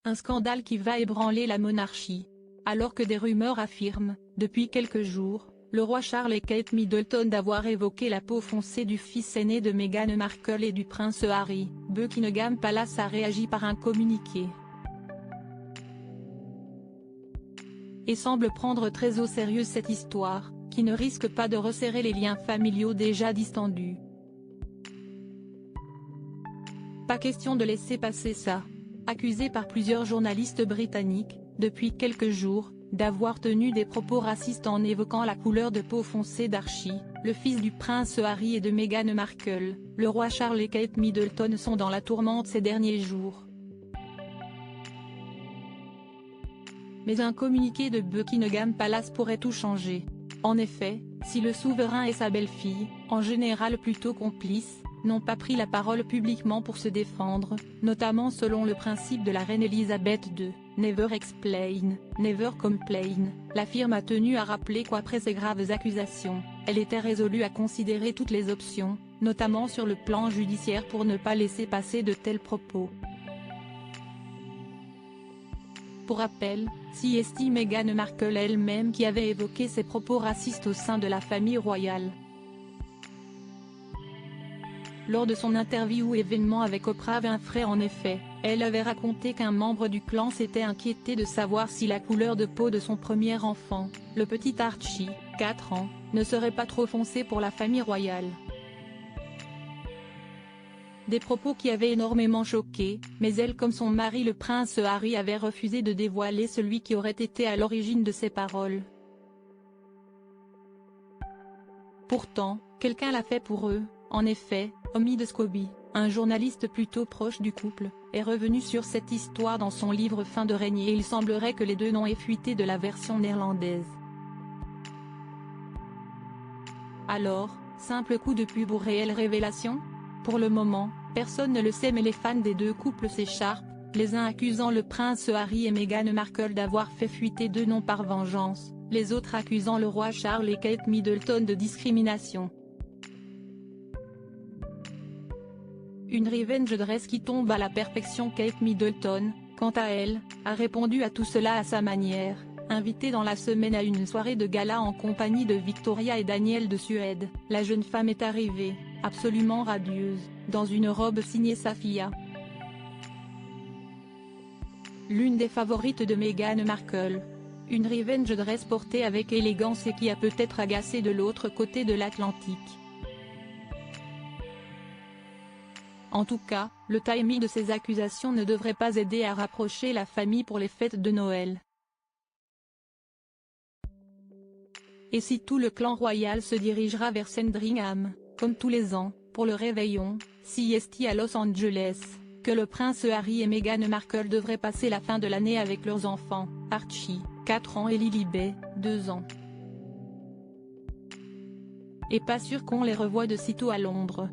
Un scandale qui va ébranler la monarchie. Alors que des rumeurs affirment, depuis quelques jours, le roi Charles et Kate Middleton d'avoir évoqué la peau foncée du fils aîné de Meghan Markle et du prince Harry, Buckingham Palace a réagi par un communiqué. Et semble prendre très au sérieux cette histoire, qui ne risque pas de resserrer les liens familiaux déjà distendus. Pas question de laisser passer ça. Accusé par plusieurs journalistes britanniques, depuis quelques jours, d'avoir tenu des propos racistes en évoquant la couleur de peau foncée d'Archie, le fils du prince Harry et de Meghan Markle, le roi Charles et Kate Middleton sont dans la tourmente ces derniers jours. Mais un communiqué de Buckingham Palace pourrait tout changer. En effet, si le souverain et sa belle-fille, en général plutôt complices, n'ont pas pris la parole publiquement pour se défendre, notamment selon le principe de la reine Elisabeth II, « Never explain, never complain », la firme a tenu à rappeler qu'après ces graves accusations, elle était résolue à considérer toutes les options, notamment sur le plan judiciaire pour ne pas laisser passer de tels propos. Pour rappel, c'est Meghan Markle elle-même qui avait évoqué ces propos racistes au sein de la famille royale. Lors de son interview événement avec Oprah Winfrey en effet, elle avait raconté qu'un membre du clan s'était inquiété de savoir si la couleur de peau de son premier enfant, le petit Archie, 4 ans, ne serait pas trop foncé pour la famille royale. Des propos qui avaient énormément choqué, mais elle comme son mari le prince Harry avait refusé de dévoiler celui qui aurait été à l'origine de ces paroles. Pourtant, quelqu'un l'a fait pour eux. En effet, Omid Scobie, un journaliste plutôt proche du couple, est revenu sur cette histoire dans son livre Fin de règne et il semblerait que les deux noms aient fuité de la version néerlandaise. Alors, simple coup de pub ou réelle révélation? Pour le moment, personne ne le sait mais les fans des deux couples s'écharpent, les uns accusant le prince Harry et Meghan Markle d'avoir fait fuiter deux noms par vengeance, les autres accusant le roi Charles et Kate Middleton de discrimination. Une revenge dress qui tombe à la perfection. Kate Middleton, quant à elle, a répondu à tout cela à sa manière, invitée dans la semaine à une soirée de gala en compagnie de Victoria et Daniel de Suède. La jeune femme est arrivée, absolument radieuse, dans une robe signée Safia. L'une des favorites de Meghan Markle. Une revenge dress portée avec élégance et qui a peut-être agacé de l'autre côté de l'Atlantique. En tout cas, le timing de ces accusations ne devrait pas aider à rapprocher la famille pour les fêtes de Noël. Et si tout le clan royal se dirigera vers Sandringham, comme tous les ans, pour le réveillon, CST à Los Angeles, que le prince Harry et Meghan Markle devraient passer la fin de l'année avec leurs enfants, Archie, 4 ans et Lilibet, 2 ans. Et pas sûr qu'on les revoie de sitôt à Londres.